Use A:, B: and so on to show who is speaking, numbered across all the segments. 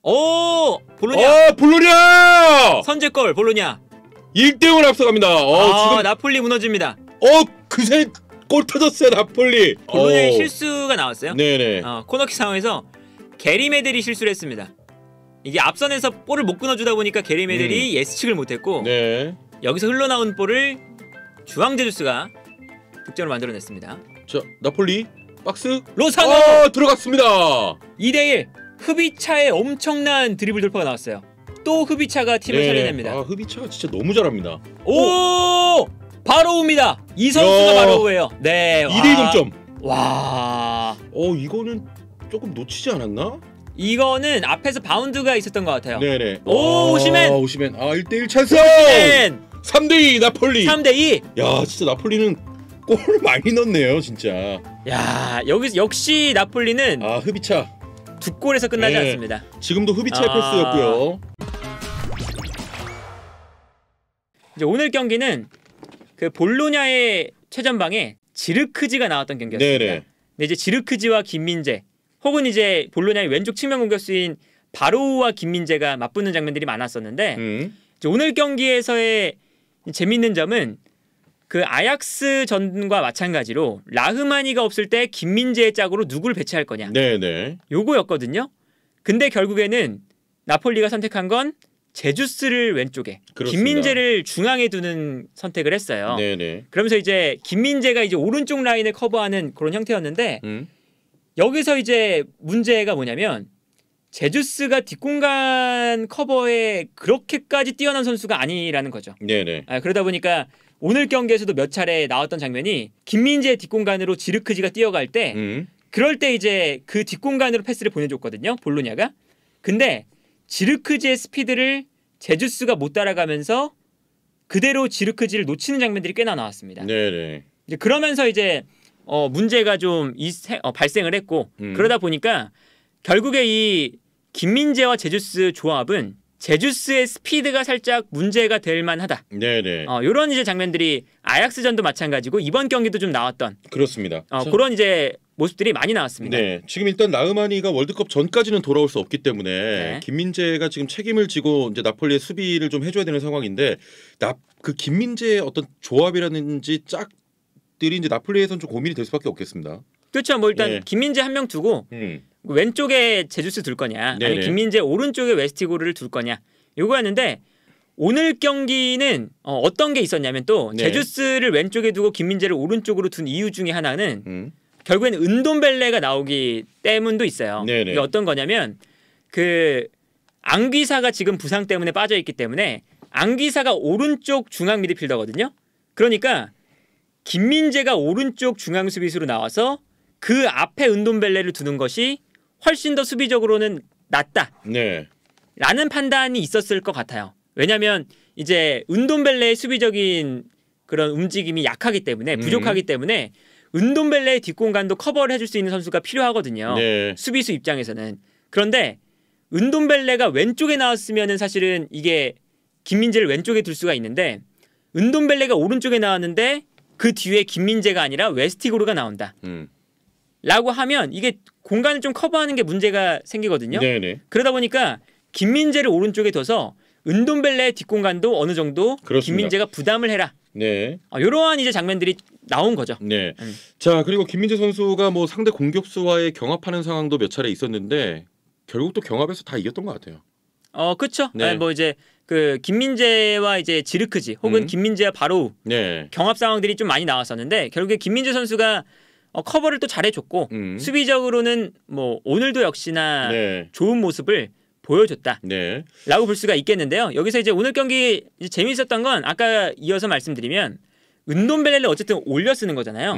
A: 오! 볼로냐!
B: 볼로냐!
A: 선제골 볼로냐.
B: 1대0을 앞서갑니다.
A: 지금 나폴리 무너집니다.
B: 그새 골 터졌어요, 나폴리.
A: 볼로냐의 실수가 나왔어요.
B: 네네.
A: 코너킥 상황에서 게리 메델이 실수를 했습니다. 이게 앞선에서 볼을 못 끊어주다 보니까 게리 메델이 예측을 못했고
B: 네.
A: 여기서 흘러나온 볼을 주앙 제주스가 득점을 만들어냈습니다.
B: 자, 나폴리 박스
A: 로사노!
B: 들어갔습니다.
A: 2대1 흐비차의 엄청난 드리블 돌파가 나왔어요. 또 흐비차가 팀을 살려냅니다.
B: 흐비차가 진짜 너무 잘합니다.
A: 오! 바로우입니다. 이 선수가 바로우예요. 네.
B: 2대2 동점.
A: 와.
B: 이거는 조금 놓치지 않았나?
A: 이거는 앞에서 바운드가 있었던 것 같아요.
B: 네네.
A: 오시멘.
B: 1대1 찬스. 3대2 나폴리.
A: 3대2.
B: 야, 진짜 나폴리는 골을 많이 넣네요, 진짜.
A: 야, 여기서 역시 나폴리는
B: 흐비차
A: 두 골에서 끝나지 않습니다.
B: 지금도 흐비차의 패스였고요.
A: 이제 오늘 경기는 그 볼로냐의 최전방에 지르크지가 나왔던 경기였습니다.
B: 네네.
A: 근데 이제 지르크지와 김민재 혹은 이제 볼로냐의 왼쪽 측면 공격수인 바로우와 김민재가 맞붙는 장면들이 많았었는데 이제 오늘 경기에서의 재밌는 점은 그 아약스 전과 마찬가지로 라흐마니가 없을 때 김민재의 짝으로 누구를 배치할 거냐.
B: 네네.
A: 요거였거든요. 근데 결국에는 나폴리가 선택한 건 제주스를 왼쪽에,
B: 그렇습니다.
A: 김민재를 중앙에 두는 선택을 했어요.
B: 네네.
A: 그러면서 이제 김민재가 이제 오른쪽 라인을 커버하는 그런 형태였는데 여기서 이제 문제가 뭐냐면 제주스가 뒷공간 커버에 그렇게까지 뛰어난 선수가 아니라는 거죠.
B: 네네.
A: 그러다 보니까 오늘 경기에서도 몇 차례 나왔던 장면이 김민재의 뒷공간으로 지르크지가 뛰어갈 때 그럴 때 이제 그 뒷공간으로 패스를 보내줬거든요. 볼로냐가. 근데 지르크지의 스피드를 제주스가 못 따라가면서 그대로 지르크지를 놓치는 장면들이 꽤나 나왔습니다.
B: 네네.
A: 이제 그러면서 이제 문제가 좀 발생을 했고 그러다 보니까 결국에 이 김민재와 제주스 조합은 제주스의 스피드가 살짝 문제가 될 만하다.
B: 네네.
A: 이런 이제 장면들이 아약스전도 마찬가지고 이번 경기도 좀 나왔던.
B: 그렇습니다.
A: 그런 이제 모습들이 많이 나왔습니다.
B: 네, 지금 일단 라흐마니가 월드컵 전까지는 돌아올 수 없기 때문에 김민재가 지금 책임을 지고 이제 나폴리의 수비를 좀 해줘야 되는 상황인데 그 김민재의 어떤 조합이라든지 짝들이 이제 나폴리에서는 좀 고민이 될 수밖에 없겠습니다.
A: 그렇죠. 뭐 일단 김민재 한 명 두고 왼쪽에 제주스 둘 거냐, 아니 김민재 오른쪽에 웨스티고르를 둘 거냐, 요거였는데 오늘 경기는 어떤 게 있었냐면 또 제주스를 왼쪽에 두고 김민재를 오른쪽으로 둔 이유 중에 하나는 결국에는 은돔벨레가 나오기 때문도 있어요. 이게 어떤 거냐면 그 앙귀사가 지금 부상 때문에 빠져 있기 때문에 앙귀사가 오른쪽 중앙 미드필더거든요. 그러니까 김민재가 오른쪽 중앙 수비수로 나와서 그 앞에 은돔벨레를 두는 것이 훨씬 더 수비적으로는 낫다. 라는 판단이 있었을 것 같아요. 왜냐하면 이제 은돔벨레의 수비적인 그런 움직임이 약하기 때문에 부족하기 때문에 은돔벨레의 뒷공간도 커버를 해줄 수 있는 선수가 필요하거든요. 수비수 입장에서는. 그런데 은돔벨레가 왼쪽에 나왔으면은 사실은 이게 김민재를 왼쪽에 둘 수가 있는데 은돔벨레가 오른쪽에 나왔는데 그 뒤에 김민재가 아니라 웨스티고르가 나온다. 라고 하면 이게 공간을 좀 커버하는 게 문제가 생기거든요. 그러다 보니까 김민재를 오른쪽에 둬서 은돔벨레의 뒷공간도 어느 정도 김민재가 부담을 해라. 이러한 이제 장면들이 나온 거죠.
B: 자, 그리고 김민재 선수가 뭐 상대 공격수와의 경합하는 상황도 몇 차례 있었는데 결국 또 경합에서 다 이겼던 것 같아요.
A: 그렇죠. 뭐 이제 그 김민재와 이제 지르크지 혹은 김민재와 바로우 경합 상황들이 좀 많이 나왔었는데 결국에 김민재 선수가 커버를 또 잘해줬고 수비적으로는 뭐 오늘도 역시나 좋은 모습을 보여줬다 라고 볼 수가 있겠는데요. 여기서 이제 오늘 경기 이제 재미있었던 건 아까 이어서 말씀드리면 은돔벨레를 어쨌든 올려 쓰는 거잖아요.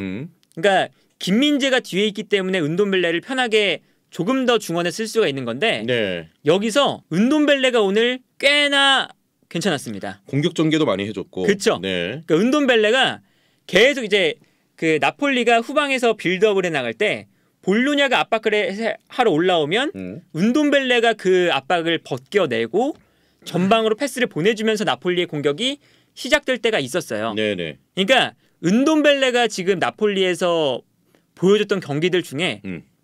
A: 그러니까 김민재가 뒤에 있기 때문에 은돔벨레를 편하게 조금 더 중원에 쓸 수가 있는 건데 여기서 은돔벨레가 오늘 꽤나 괜찮았습니다.
B: 공격 전개도 많이 해줬고.
A: 그렇죠. 그러니까 은돔벨레가 계속 이제 그 나폴리가 후방에서 빌드업을 해나갈 때 볼로냐가 압박을 하러 올라오면 은돔벨레가 그 압박을 벗겨내고 전방으로 패스를 보내주면서 나폴리의 공격이 시작될 때가 있었어요. 그러니까 은돔벨레가 지금 나폴리에서 보여줬던 경기들 중에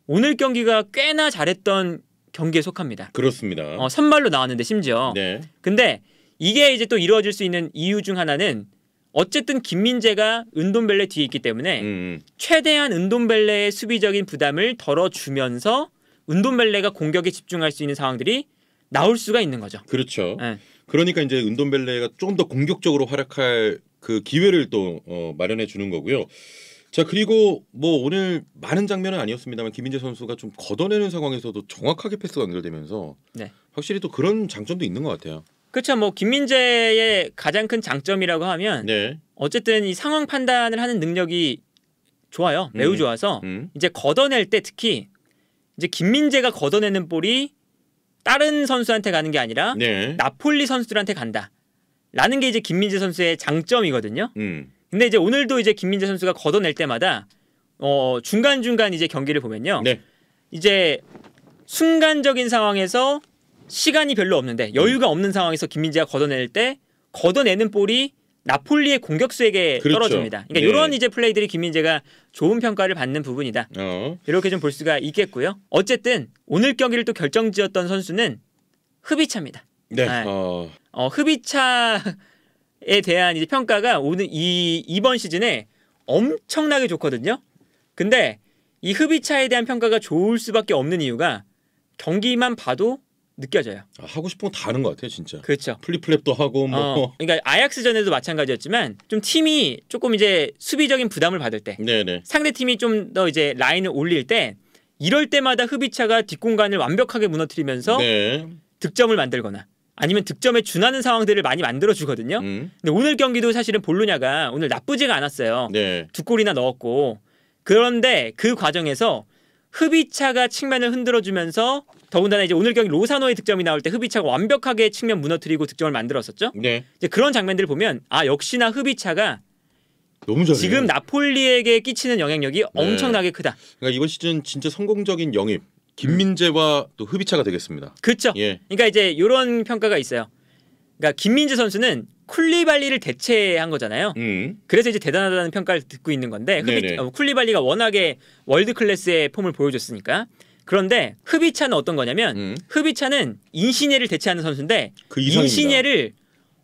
A: 오늘 경기가 꽤나 잘했던 경기에 속합니다.
B: 그렇습니다.
A: 선발로 나왔는데 심지어.
B: 네.
A: 근데 이게 이제 또 이루어질 수 있는 이유 중 하나는 어쨌든 김민재가 은돔벨레 뒤에 있기 때문에 최대한 은돔벨레의 수비적인 부담을 덜어주면서 은돔벨레가 공격에 집중할 수 있는 상황들이 나올 수가 있는 거죠.
B: 그렇죠. 네. 그러니까 이제 은돔벨레가 조금 더 공격적으로 활약할 그 기회를 또 마련해 주는 거고요. 자, 그리고 뭐 오늘 많은 장면은 아니었습니다만 김민재 선수가 좀 걷어내는 상황에서도 정확하게 패스가 연결되면서
A: 네.
B: 확실히 또 그런 장점도 있는 것 같아요.
A: 그렇죠. 뭐 김민재의 가장 큰 장점이라고 하면
B: 네.
A: 어쨌든 이 상황 판단을 하는 능력이 좋아요. 매우 좋아서 이제 걷어낼 때 특히 이제 김민재가 걷어내는 볼이 다른 선수한테 가는 게 아니라
B: 네.
A: 나폴리 선수들한테 간다라는 게 이제 김민재 선수의 장점이거든요. 근데 이제 오늘도 이제 김민재 선수가 걷어낼 때마다 중간중간 이제 경기를 보면요.
B: 네.
A: 이제 순간적인 상황에서 시간이 별로 없는데 여유가 없는 상황에서 김민재가 걷어낼 때 걷어내는 볼이 나폴리의 공격수에게
B: 그렇죠.
A: 떨어집니다. 그러니까
B: 네.
A: 이런 이제 플레이들이 김민재가 좋은 평가를 받는 부분이다. 이렇게 좀 볼 수가 있겠고요. 어쨌든 오늘 경기를 또 결정지었던 선수는 흐비차입니다.
B: 네.
A: 흐비차에 대한 이제 평가가 오늘 이번 시즌에 엄청나게 좋거든요. 근데 이 흐비차에 대한 평가가 좋을 수밖에 없는 이유가 경기만 봐도 느껴져요.
B: 하고 싶은 거 다 하는 것 같아요, 진짜.
A: 그렇죠.
B: 플립플랩도 하고 뭐.
A: 그러니까 아약스전에도 마찬가지였지만 좀 팀이 조금 이제 수비적인 부담을 받을 때,
B: 네네.
A: 상대 팀이 좀 더 이제 라인을 올릴 때 이럴 때마다 흐비차가 뒷공간을 완벽하게 무너뜨리면서
B: 네.
A: 득점을 만들거나 아니면 득점에 준하는 상황들을 많이 만들어 주거든요. 근데 오늘 경기도 사실은 볼로냐가 오늘 나쁘지가 않았어요.
B: 네.
A: 2골이나 넣었고 그런데 그 과정에서 흐비차가 측면을 흔들어주면서 더군다나 이제 오늘 경기 로사노의 득점이 나올 때 흐비차가 완벽하게 측면 무너뜨리고 득점을 만들었었죠.
B: 네.
A: 이제 그런 장면들을 보면 역시나 흐비차가
B: 너무 잘해요.
A: 지금 나폴리에게 끼치는 영향력이 엄청나게 크다.
B: 그러니까 이번 시즌 진짜 성공적인 영입 김민재와 또 흐비차가 되겠습니다.
A: 그렇죠.
B: 예.
A: 그러니까 이제 이런 평가가 있어요. 그러니까 김민재 선수는 쿨리발리를 대체한 거잖아요. 그래서 이제 대단하다는 평가를 듣고 있는 건데 쿨리발리가 워낙에 월드 클래스의 폼을 보여줬으니까. 그런데 흐비차는 어떤 거냐면 흐비차는 인시녜를 대체하는 선수인데
B: 그 이상입니다.
A: 인시녜를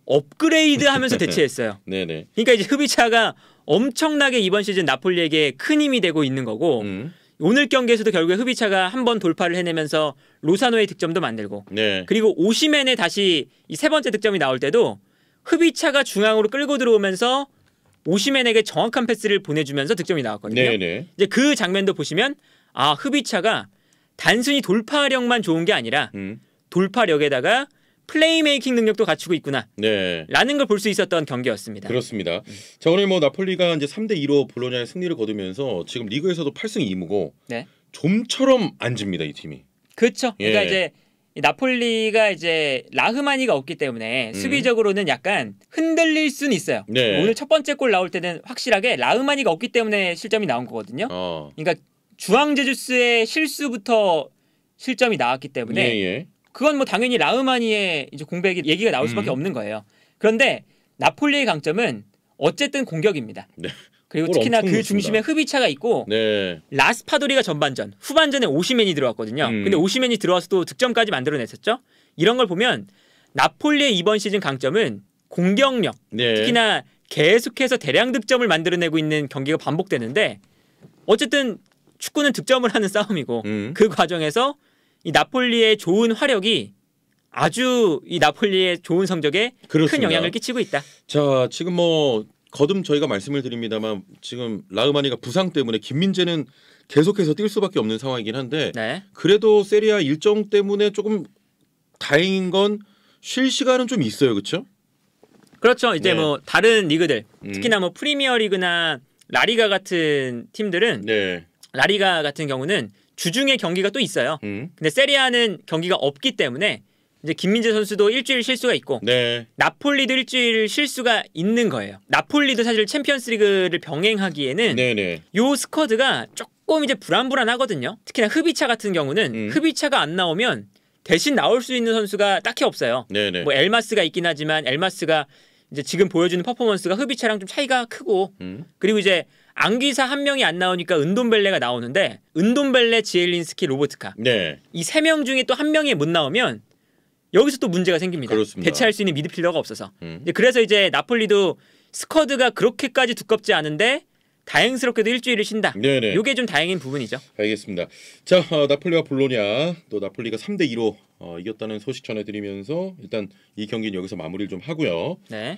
A: 업그레이드하면서 대체했어요.
B: 네네.
A: 그러니까 이제 흐비차가 엄청나게 이번 시즌 나폴리에게 큰 힘이 되고 있는 거고 오늘 경기에서도 결국에 흐비차가 한 번 돌파를 해내면서 로사노의 득점도 만들고
B: 네.
A: 그리고 오시멘의 다시 이 세 번째 득점이 나올 때도 흐비차가 중앙으로 끌고 들어오면서 오시멘에게 정확한 패스를 보내주면서 득점이 나왔거든요.
B: 네네.
A: 이제 그 장면도 보시면 흐비차가 단순히 돌파력만 좋은 게 아니라 돌파력에다가 플레이메이킹 능력도 갖추고 있구나.
B: 네.
A: 라는 걸 볼 수 있었던 경기였습니다.
B: 그렇습니다. 자, 오늘 뭐 나폴리가 이제 3대2로 볼로냐의 승리를 거두면서 지금 리그에서도 8승 2무고
A: 네.
B: 좀처럼 안 집니다, 이 팀이.
A: 그렇죠. 그러니까
B: 예.
A: 이제 나폴리가 이제 라흐마니가 없기 때문에 수비적으로는 약간 흔들릴 수는 있어요.
B: 네.
A: 오늘 첫 번째 골 나올 때는 확실하게 라흐마니가 없기 때문에 실점이 나온 거거든요. 그러니까 주앙 제주스의 실수부터 실점이 나왔기 때문에
B: 예.
A: 그건 뭐 당연히 라흐마니의 이제 공백이 얘기가 나올 수밖에 없는 거예요. 그런데 나폴리의 강점은 어쨌든 공격입니다.
B: 네.
A: 그리고 특히나 그 중심에 흐비차가 있고
B: 네.
A: 라스파도리가 전반전, 후반전에 오시멘이 들어왔거든요. 근데 오시멘이 들어와서도 득점까지 만들어냈었죠. 이런 걸 보면 나폴리의 이번 시즌 강점은 공격력,
B: 네.
A: 특히나 계속해서 대량 득점을 만들어내고 있는 경기가 반복되는데 어쨌든 축구는 득점을 하는 싸움이고 그 과정에서 이 나폴리의 좋은 화력이 아주 이 나폴리의 좋은 성적에
B: 그렇습니다.
A: 큰 영향을 끼치고 있다.
B: 자, 지금 뭐 거듭 저희가 말씀을 드립니다만 지금 라흐마니가 부상 때문에 김민재는 계속해서 뛸 수밖에 없는 상황이긴 한데
A: 네.
B: 그래도 세리아 일정 때문에 조금 다행인 건 쉴 시간은 좀 있어요, 그렇죠?
A: 그렇죠. 이제
B: 네.
A: 뭐 다른 리그들, 특히나 뭐 프리미어 리그나 라리가 같은 팀들은
B: 네.
A: 라리가 같은 경우는 주중에 경기가 또 있어요. 근데 세리아는 경기가 없기 때문에 이제 김민재 선수도 일주일 쉴 수가 있고
B: 네.
A: 나폴리도 일주일 쉴 수가 있는 거예요. 나폴리도 사실 챔피언스리그를 병행하기에는
B: 네네.
A: 요 스쿼드가 조금 이제 불안하거든요. 특히나 흐비차 같은 경우는 흐비차가 안 나오면 대신 나올 수 있는 선수가 딱히 없어요.
B: 네네.
A: 뭐 엘마스가 있긴 하지만 엘마스가 이제 지금 보여주는 퍼포먼스가 흐비차랑 좀 차이가 크고 그리고 이제 앙귀사 한 명이 안 나오니까 은돔벨레가 나오는데 은돔벨레, 지엘린스키, 로보트카.
B: 네.
A: 이 세 명 중에 또 한 명이 못 나오면 여기서 또 문제가 생깁니다.
B: 그렇습니다.
A: 대체할 수 있는 미드필더가 없어서. 그래서 이제 나폴리도 스쿼드가 그렇게까지 두껍지 않은데 다행스럽게도 일주일을 쉰다.
B: 네네.
A: 이게 좀 다행인 부분이죠.
B: 알겠습니다. 자, 나폴리와 볼로냐 또 나폴리가 3대2로 이겼다는 소식 전해드리면서 일단 이 경기는 여기서 마무리를 좀 하고요.
A: 네.